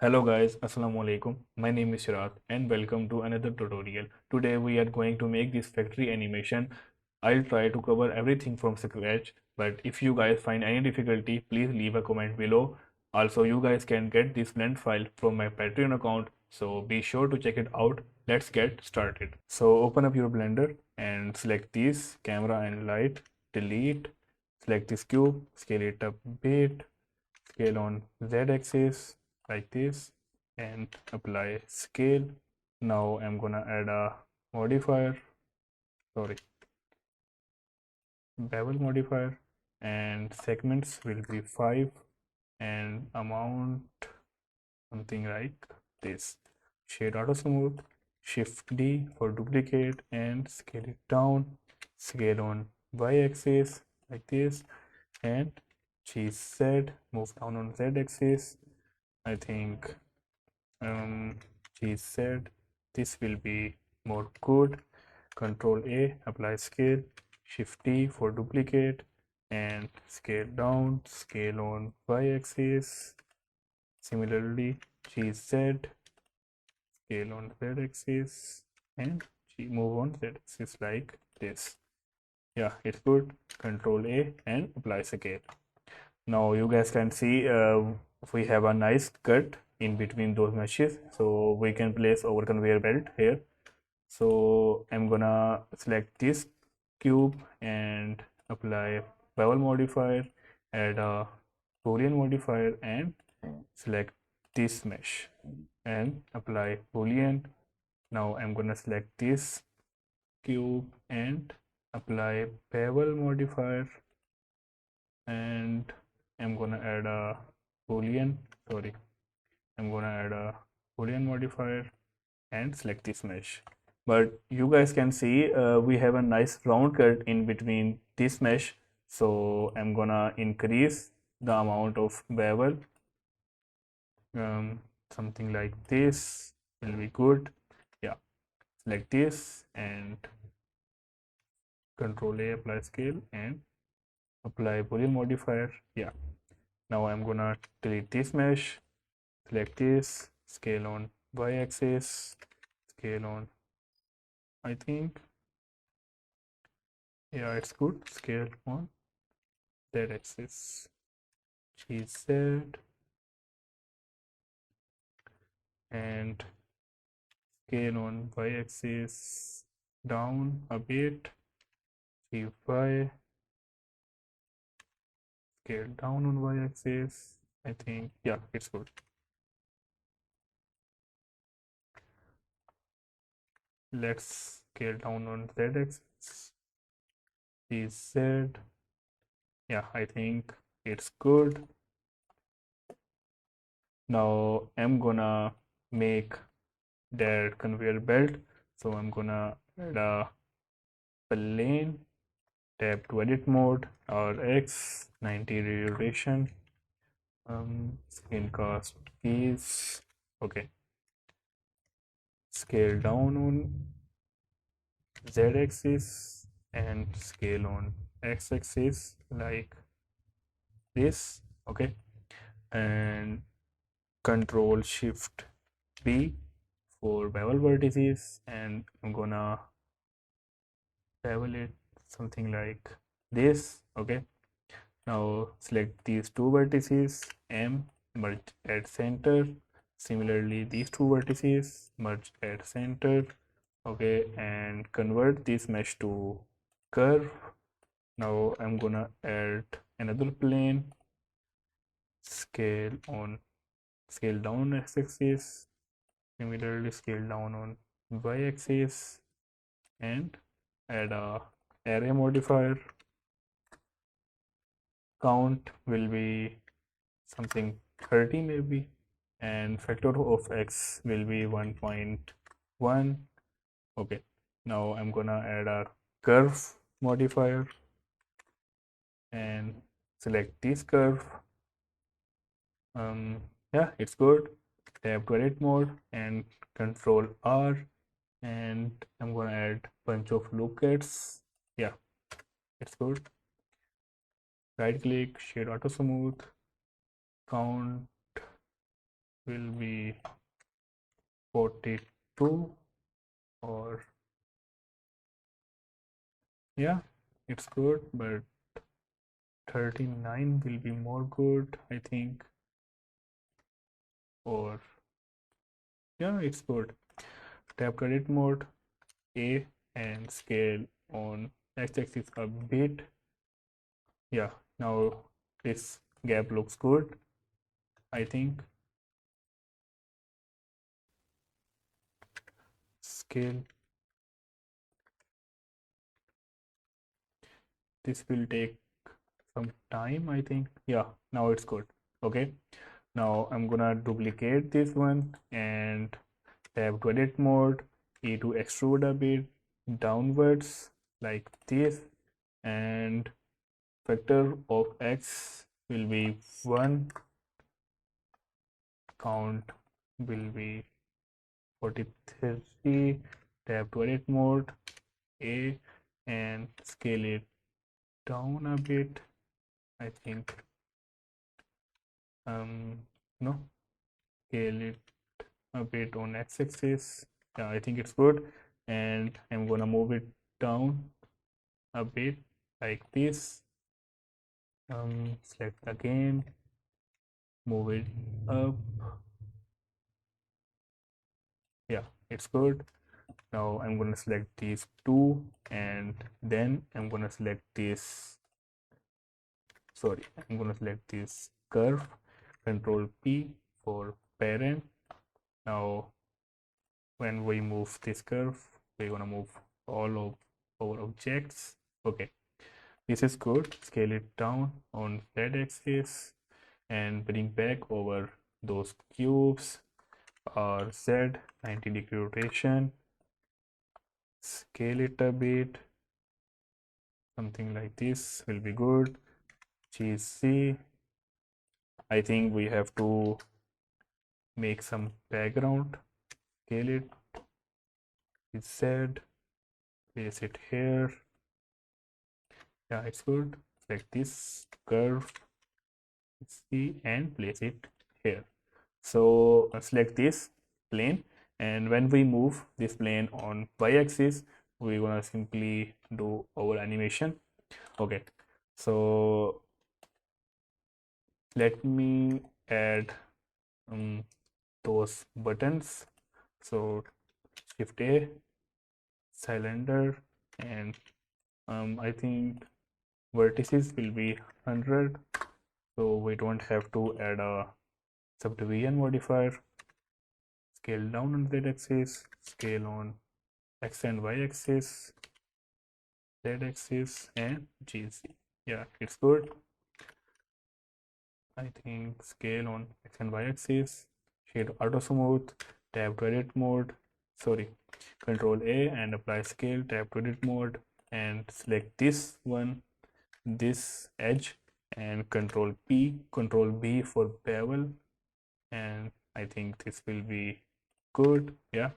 Hello guys, Assalamu alaikum. My name is Shirat and welcome to another tutorial. Today we are going to make this factory animation. I'll try to cover everything from scratch, but if you guys find any difficulty, please leave a comment below. Also, you guys can get this blend file from my Patreon account, so be sure to check it out. Let's get started. So open up your Blender and select this camera and light, delete, select this cube, scale it up a bit, scale on z-axis like this and apply scale. Now I'm gonna add a modifier, sorry, bevel modifier, and segments will be 5 and amount something like this. Shade auto smooth, shift D for duplicate and scale it down, scale on y-axis like this, and choose Z, move down on z-axis. I think she said this will be more good. Control A, apply scale, Shift T for duplicate, and scale down, scale on y-axis. Similarly, GZ, scale on z-axis, and move on z-axis like this. Yeah, it's good. Control A and apply scale. Now you guys can see we have a nice cut in between those meshes, so we can place our conveyor belt here. So I'm gonna select this cube and apply bevel modifier, add a boolean modifier and select this mesh and apply boolean. Now I'm gonna select this cube and apply bevel modifier, and I'm gonna add a boolean, sorry, I'm gonna add a boolean modifier and select this mesh. But you guys can see we have a nice round cut in between this mesh, so I'm gonna increase the amount of bevel. Something like this will be good. Yeah, select this and Control A, apply scale and apply boolean modifier. Yeah, now I'm gonna delete this mesh, select this, scale on y-axis, scale on, I think, yeah, it's good, scale on z-axis, gz, and scale on y-axis down a bit, gy, scale down on y-axis, I think, yeah, it's good. Let's scale down on z-axis, gz, yeah, I think it's good. Now I'm gonna make that conveyor belt, so I'm gonna add a plane, tap to edit mode or X, 90 rotation, screencast keys, okay, scale down on z-axis and scale on x-axis like this, okay, and control shift B for bevel vertices, and I'm gonna bevel it something like this, okay. Now select these two vertices, M, merge at center. Similarly, these two vertices, merge at center, okay, and convert this mesh to curve. Now I'm gonna add another plane, scale on, scale down x-axis, similarly scale down on y-axis, and add a array modifier. Count will be something 30 maybe, and factor of x will be 1.1, okay. Now I'm gonna add a curve modifier and select this curve. Yeah, it's good. Tap to edit mode and Control R, and I'm gonna add bunch of loop cuts. Yeah, it's good. Right click, shade auto smooth, count, will be 42, or yeah, it's good, but 39 will be more good, I think. Or yeah, it's good. Tap to edit mode, A, and scale on x-axis a bit. Yeah, now this gap looks good, I think. Scale, this will take some time, I think. Yeah, now it's good. Okay, now I'm gonna duplicate this one and tap to edit mode, E to extrude a bit downwards like this, and factor of x will be 1, count will be 43, tap to edit mode, A, and scale it down a bit, I think. No, scale it a bit on x-axis. Yeah, I think it's good, and I'm gonna move it down a bit like this. Select again, move it up. Yeah, it's good. Now I'm gonna select these two, and then I'm gonna select this, sorry, I'm gonna select this curve, control P for parent. Now when we move this curve, we're gonna move all of our objects. Okay, this is good. Scale it down on Z axis and bring back over those cubes, or Z 90-degree rotation. Scale it a bit, something like this will be good. GC, I think we have to make some background. Scale it with Z, place it here. Yeah, it's good. Select this curve, C, and place it here. So select this plane, and when we move this plane on y-axis, we're gonna simply do our animation. Okay, so let me add those buttons. So shift A, cylinder, and I think vertices will be 100, so we don't have to add a subdivision modifier. Scale down on Z axis, scale on X and Y axis, Z axis, and GC. Yeah, it's good. I think scale on X and Y axis, shade auto smooth, tap to edit mode, sorry, control A and apply scale, tap to edit mode, and select this one, this edge, and control P, control B for bevel, and I think this will be good. Yeah,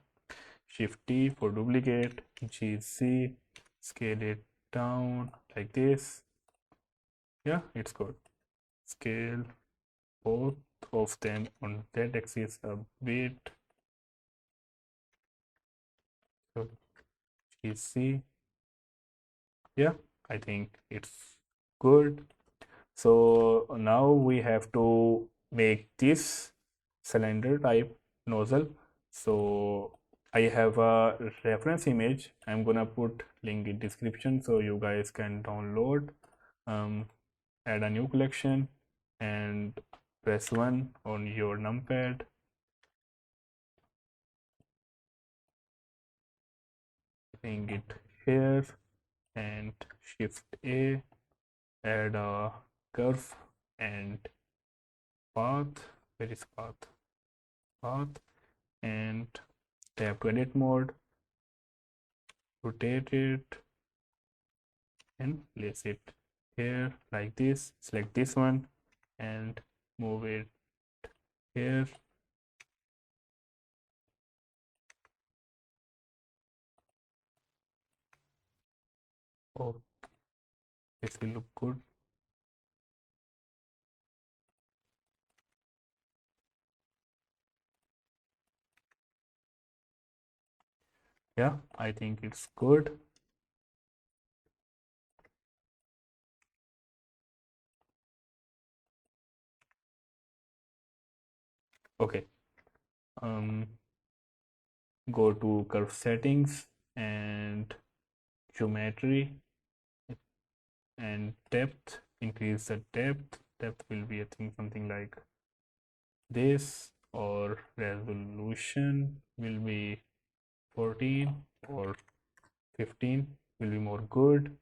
shift T for duplicate, GC, scale it down like this. Yeah, it's good. Scale both of them on that axis a bit. So GC. Yeah, I think it's good. So now we have to make this cylinder type nozzle. So I have a reference image. I'm gonna put link in description so you guys can download. Add a new collection and press 1 on your numpad. Bring it here and shift A, add a curve and path. Where is path? Path, and tap to edit mode, rotate it and place it here like this. Select this one and move it here. Oh, this will look good. Yeah, I think it's good. Okay, um, go to curve settings and geometry and depth. Increase the depth. Depth will be, I think, something like this, or resolution will be 14 or 15 will be more good.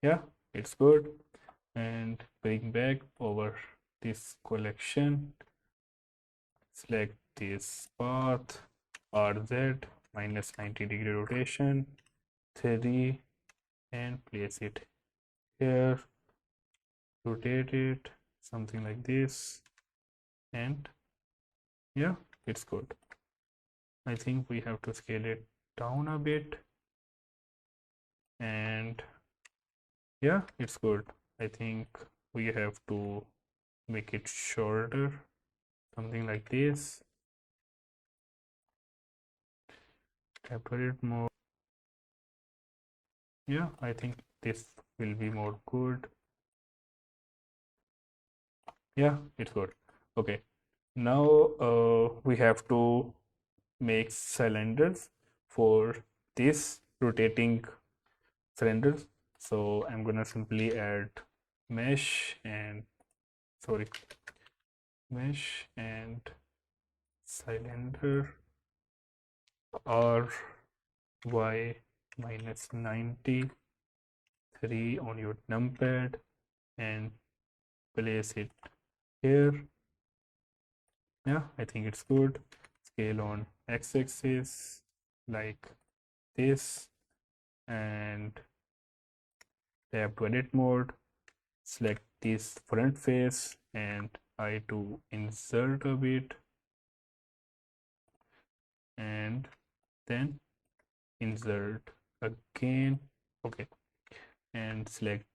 Yeah, it's good. And bring back over this collection, select this path, RZ minus 90-degree rotation 3, and place it here, rotate it something like this, and yeah, it's good. I think we have to scale it down a bit, and yeah, it's good. I think we have to make it shorter, something like this. Capture it more. Yeah, I think this will be more good. Yeah, it's good. Okay, now we have to make cylinders for this rotating cylinders. So I'm gonna simply add mesh and sorry, mesh and cylinder ry minus 93 on your numpad and place it here. Yeah, I think it's good. Scale on x-axis like this, and tap to edit mode, select this front face and I to insert a bit, and then insert again. Okay, and select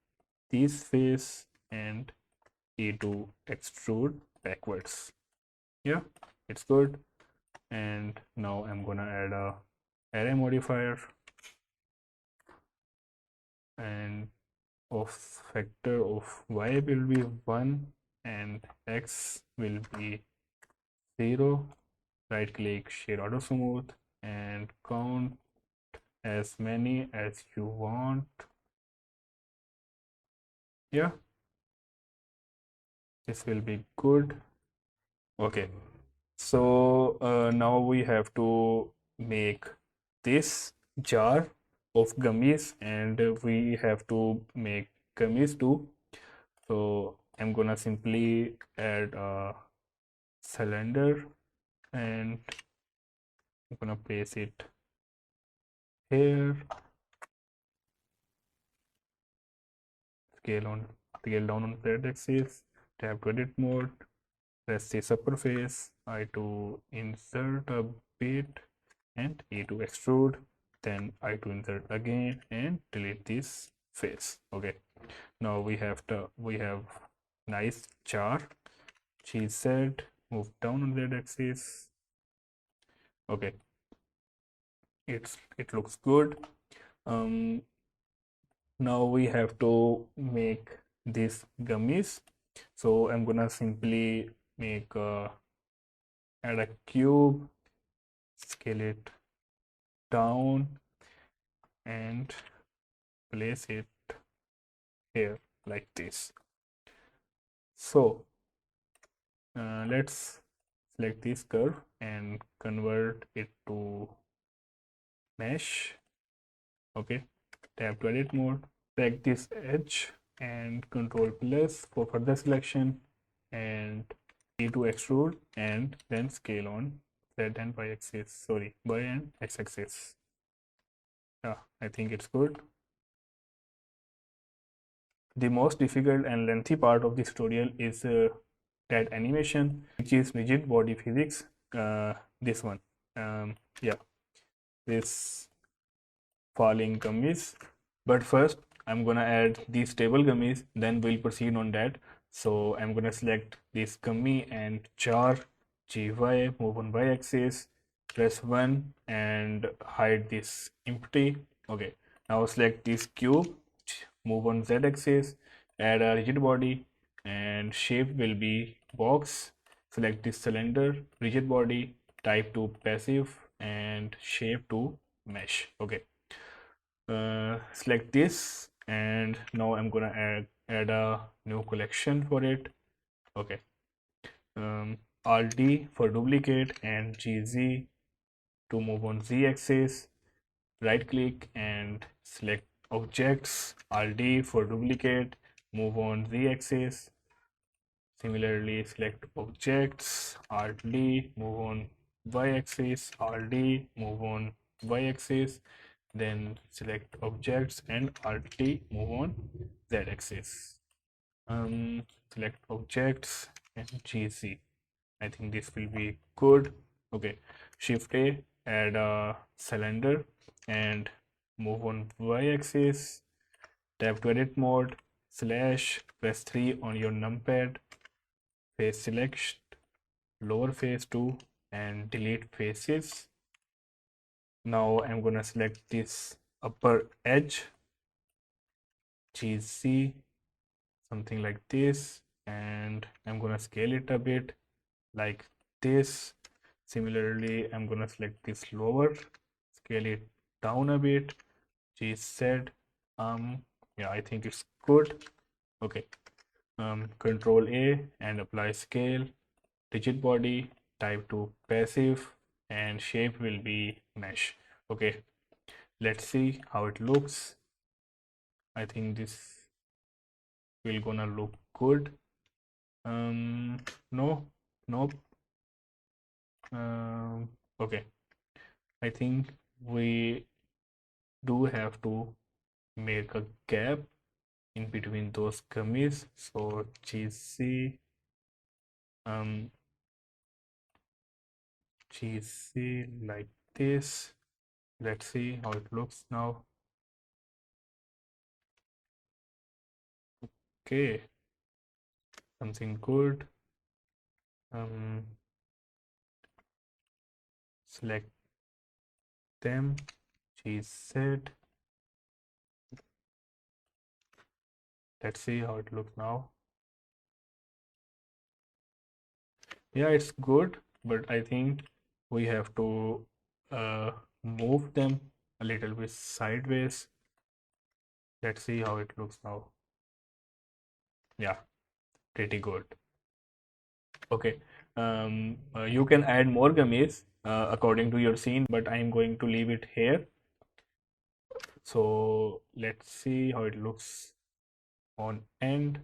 this face and E to extrude backwards. Yeah, it's good. And now I'm gonna add a array modifier and of factor of y will be 1 and x will be 0. Right click, shade auto smooth, and count as many as you want. Yeah, this will be good. Okay, so now we have to make this jar of gummies, and we have to make gummies too. So I'm gonna simply add a cylinder and I'm gonna place it here, scale on scale down on flat axis, tap to edit mode, press the surface, I to insert a bit and E to extrude, then I to insert again and delete this face. Okay, now we have nice jar. She said move down on that axis. Okay, it looks good. Now we have to make these gummies. So I'm gonna simply make add a cube, scale it down and place it here like this. So let's select this curve and convert it to mesh. Okay, tap to edit mode, select this edge and control plus for further selection and E to extrude, and then scale on Z and Y axis, sorry, Y and X axis. Yeah, I think it's good. The most difficult and lengthy part of this tutorial is that animation, which is rigid body physics. This one, yeah, this falling gummies. But first, I'm gonna add these stable gummies. Then we'll proceed on that. So I'm gonna select this gummy and jar GY, move on Y axis, press 1 and hide this empty. Okay, now select this cube, move on Z axis, add a rigid body, and shape will be box. Select this cylinder, rigid body, type to passive, and shape to mesh. Okay, select this, and now I'm gonna add a new collection for it. Okay, Alt D for duplicate and GZ to move on Z axis. Right click and select objects. Alt D for duplicate, move on Z axis. Similarly, select objects. Alt D, move on Y axis. Alt D, move on Y axis. Then select objects and Alt T, move on Z axis. Select objects and GC. I think this will be good. Okay, Shift A, add a cylinder and move on Y axis. Tap to edit mode, slash, press 3 on your numpad, face select, lower face 2, and delete faces. Now I'm gonna select this upper edge, GC, something like this, and I'm gonna scale it a bit like this. Similarly, I'm gonna select this lower, scale it down a bit, GZ. Yeah, I think it's good. Okay, Control A and apply scale, rigid body, type to passive, and shape will be mesh. Okay, let's see how it looks. I think this will gonna look good. No, nope. Okay, I think we do have to make a gap in between those gummies. So GC, GC like this. Let's see how it looks now. Okay, something good. Select them, GZ. Let's see how it looks now. Yeah, it's good, but I think we have to move them a little bit sideways. Let's see how it looks now. Yeah, pretty good. Okay, you can add more gummies according to your scene, but I'm going to leave it here. So let's see how it looks on end.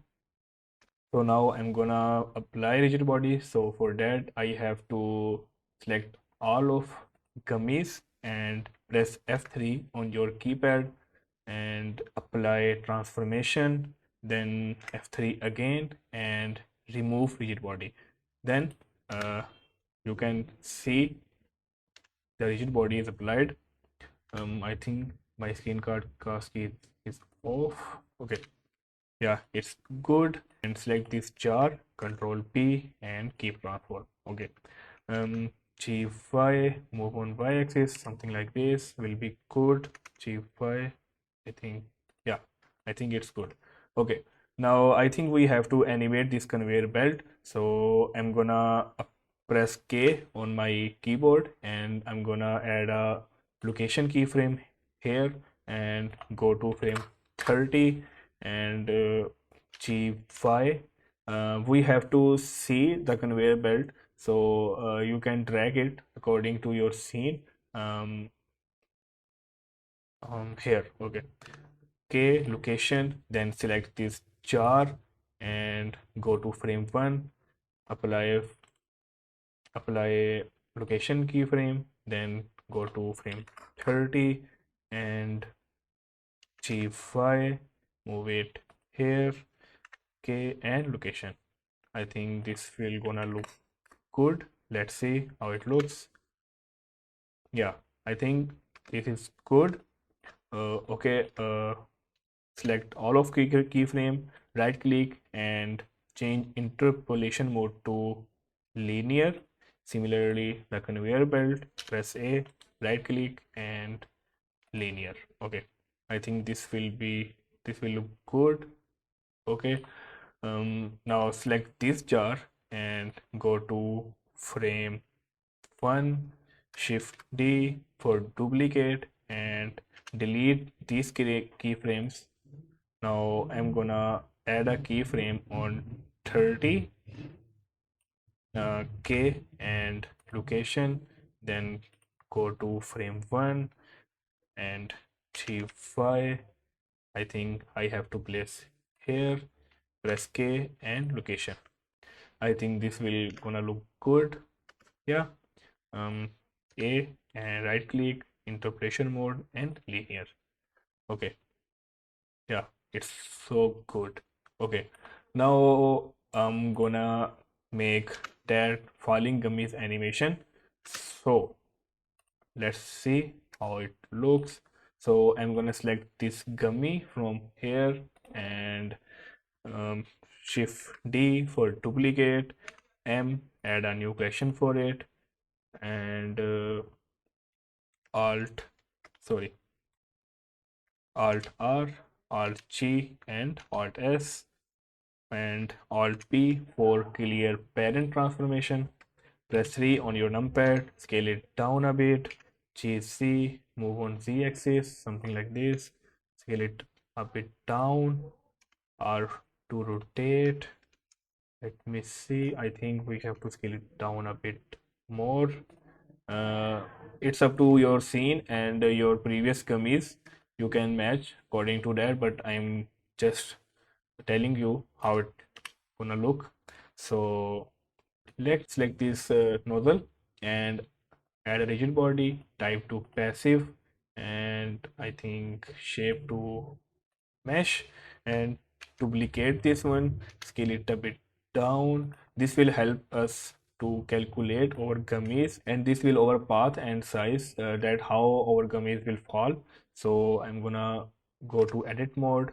So now I'm gonna apply rigid body. So for that, I have to select all of gummies and press F3 on your keypad and apply transformation, then F3 again and remove rigid body. Then you can see the rigid body is applied. I think my screen card cascade is off. Okay, yeah, it's good. And select this jar, Control P, and keep transform. Okay, G5, move on Y axis, something like this will be good. G5, I think, yeah, I think it's good. Okay, now I think we have to animate this conveyor belt. So I'm gonna press K on my keyboard and I'm gonna add a location keyframe here and go to frame 30 and G5. We have to see the conveyor belt, so you can drag it according to your scene here. Okay, K location, then select this jar and go to frame 1, apply location keyframe, then go to frame 30 and G5, move it here, K and location. I think this will gonna look good. Let's see how it looks. Yeah, I think this is good. Okay, select all of keyframe, right click and change interpolation mode to linear Similarly, the conveyor belt, press A, right click and linear. Okay, I think this will look good. Okay, now select this jar and go to frame 1, shift D for duplicate and delete these keyframes. Now I'm gonna add a keyframe on 30 K and location, then go to frame 1 and 3Y. I think I have to place here, press K and location. I think this will gonna look good. Yeah. A and right click, interpolation mode and linear. Okay. Yeah, it's so good. Okay. Now I'm gonna make that falling gummies animation. So let's see how it looks. So I'm gonna select this gummy from here and um, shift D for duplicate, M, add a new question for it, and alt, sorry, alt R, alt G, and alt S, and alt P for clear parent transformation. Press 3 on your numpad, scale it down a bit, GC, move on Z axis, something like this, scale it a bit down, R to rotate. Let me see, I think we have to scale it down a bit more. It's up to your scene and your previous gummies. You can match according to that, but I'm just telling you how it gonna look. So let's select this nozzle and add a rigid body, type to passive, and I think shape to mesh, and duplicate this one, scale it a bit down. This will help us to calculate our gummies, and this will our path and size, that how our gummies will fall. So I'm gonna go to edit mode,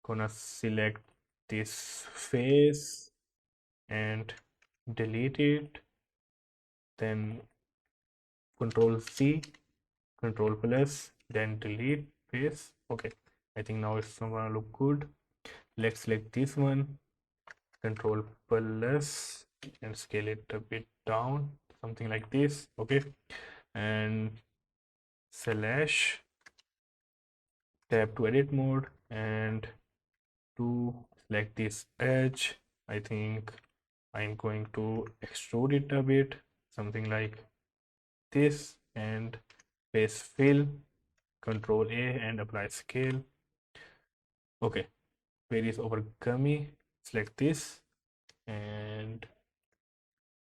gonna select this face and delete it, then control C, control plus, then delete face. Okay, I think now it's gonna look good. Let's select this one, control plus, and scale it a bit down, something like this. Okay, and slash, tab to edit mode, and to select this edge, I think I'm going to extrude it a bit, something like this, and face fill, control A and apply scale. Okay, where is our gummy? Select this and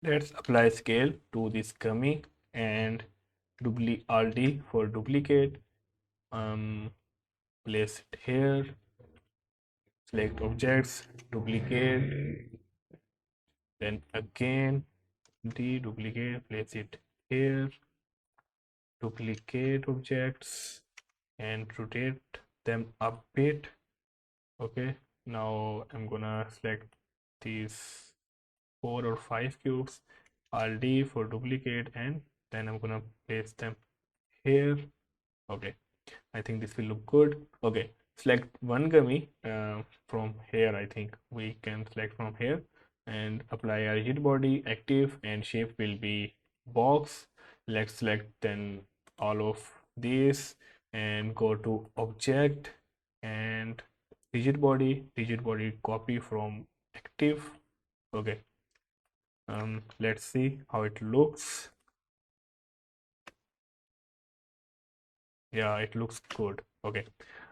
let's apply scale to this gummy and duplicate Alt D for duplicate. Place it here, select objects, duplicate, then again duplicate, place it here, duplicate objects and rotate them a bit. Okay, now I'm gonna select these 4 or 5 cubes, Alt D for duplicate, and then I'm gonna place them here. Okay, I think this will look good. Okay, select one gummy from here. I think we can select from here and apply a rigid body, active, and shape will be box. Let's select then all of these and go to object and rigid body copy from active. Okay, let's see how it looks. Yeah, it looks good. Okay,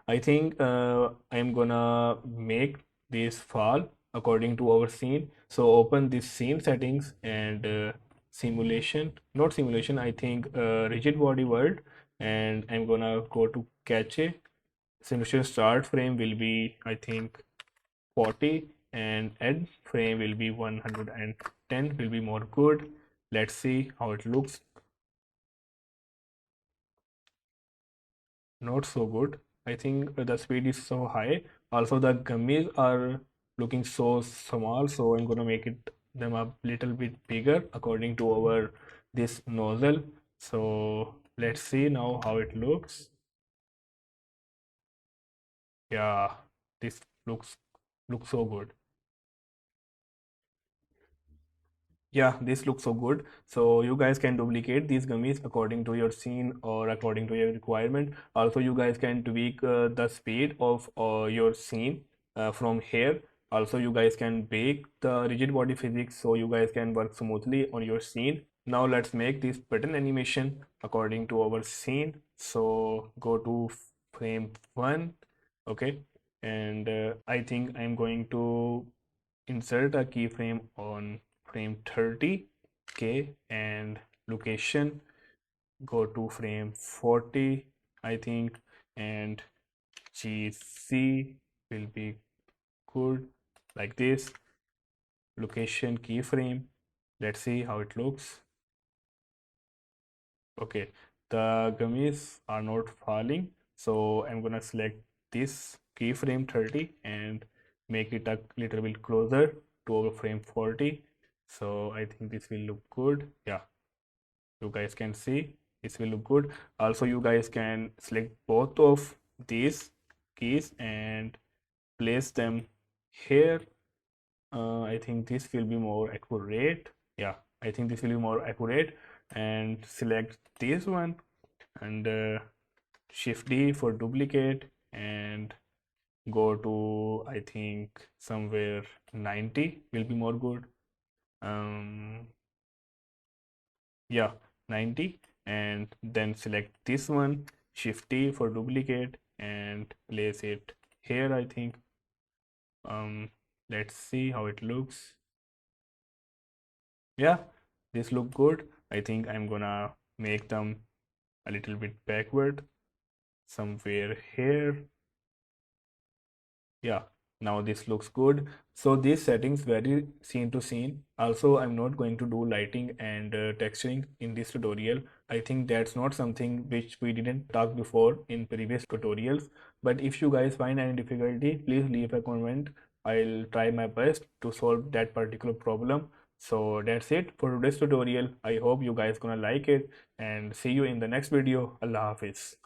I think I'm gonna make this fall according to our scene. So open this scene settings and simulation, not simulation, I think rigid body world, and I'm gonna go to cache. Simulation start frame will be, I think, 40 and end frame will be 110, will be more good. Let's see how it looks. Not so good. I think the speed is so high. Also, the gummies are looking so small, so I'm gonna make it them a little bit bigger according to our this nozzle. So let's see now how it looks. Yeah, this looks so good. Yeah, this looks so good. So you guys can duplicate these gummies according to your scene or according to your requirement. Also, you guys can tweak the speed of your scene from here. Also, you guys can bake the rigid body physics so you guys can work smoothly on your scene. Now let's make this button animation according to our scene. So go to frame 1, okay, and I think I'm going to insert a keyframe on frame 30, okay, and location, go to frame 40, I think, and GC will be good like this. Location keyframe, let's see how it looks. Okay, the gummies are not falling, so I'm gonna select this keyframe 30 and make it a little bit closer to our frame 40. So I think this will look good. Yeah, you guys can see this will look good. Also, you guys can select both of these keys and place them here. I think this will be more accurate. Yeah, I think this will be more accurate, and select this one and shift D for duplicate and go to, I think, somewhere 90 will be more good. Um, yeah, 90, and then select this one, shift T for duplicate and place it here, I think. Let's see how it looks. Yeah, this look good. I think I'm gonna make them a little bit backward somewhere here. Yeah, now this looks good. So these settings vary scene to scene. Also, I'm not going to do lighting and texturing in this tutorial. I think that's not something which we didn't talk before in previous tutorials. But if you guys find any difficulty, please leave a comment. I'll try my best to solve that particular problem. So that's it for today's tutorial. I hope you guys gonna like it and see you in the next video. Allah Hafiz.